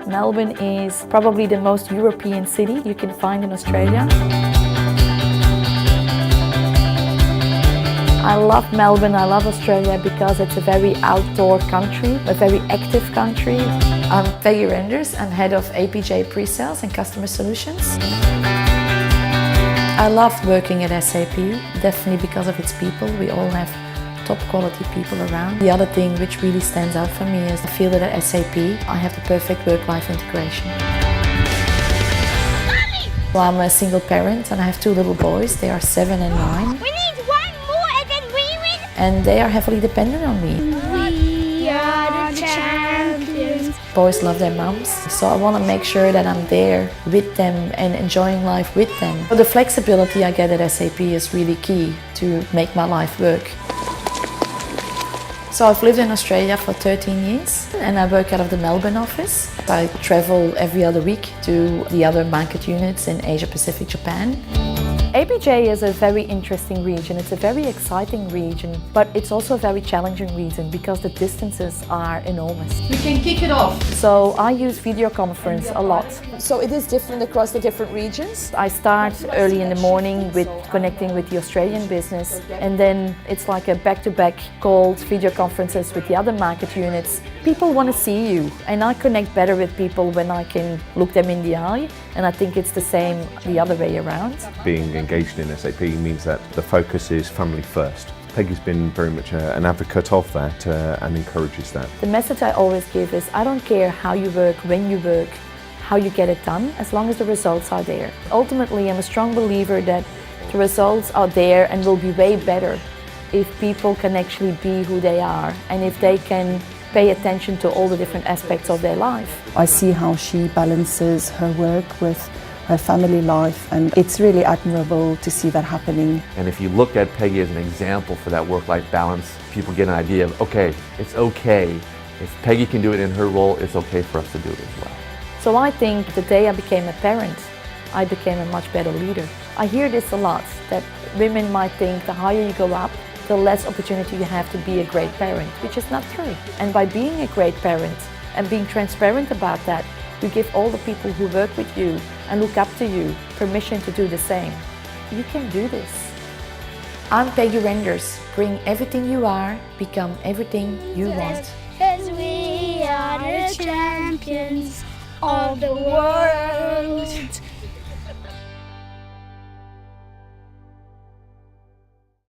Melbourne is probably the most European city you can find in Australia. I love Melbourne, I love Australia because it's a very outdoor country, a very active country. I'm Peggy Renders, I'm head of APJ Pre-Sales and Customer Solutions. I love working at SAP, definitely because of its people. We all have top quality people around. The other thing which really stands out for me is I feel that at SAP I have the perfect work-life integration. Well, I'm a single parent and I have two little boys. They are 7 and 9. We need one more and then we win. And they are heavily dependent on me. We are the champions. Boys love their mums, so I want to make sure that I'm there with them and enjoying life with them. So the flexibility I get at SAP is really key to make my life work. So I've lived in Australia for 13 years and I work out of the Melbourne office. I travel every other week to the other market units in Asia Pacific, Japan. APJ is a very interesting region. It's a very exciting region, but it's also a very challenging region because the distances are enormous. We can kick it off. So I use video conference a lot. So it is different across the different regions? I start early in the morning with connecting with the Australian business, and then it's like a back-to-back called video conferences with the other market units. People want to see you, and I connect better with people when I can look them in the eye, and I think it's the same the other way around. Being engaged in SAP means that the focus is family first. Peggy's been very much an advocate of that and encourages that. The message I always give is I don't care how you work, when you work, how you get it done, as long as the results are there. Ultimately, I'm a strong believer that the results are there and will be way better if people can actually be who they are and if they can pay attention to all the different aspects of their life. I see how she balances her work with her family life, and it's really admirable to see that happening. And if you look at Peggy as an example for that work-life balance, people get an idea of, okay, it's okay. If Peggy can do it in her role, it's okay for us to do it as well. So I think the day I became a parent, I became a much better leader. I hear this a lot, that women might think the higher you go up, the less opportunity you have to be a great parent, which is not true. And by being a great parent and being transparent about that, you give all the people who work with you and look up to you permission to do the same. You can do this. I'm Peggy Renders. Bring everything you are, become everything you want. 'Cause we are the champions of the world.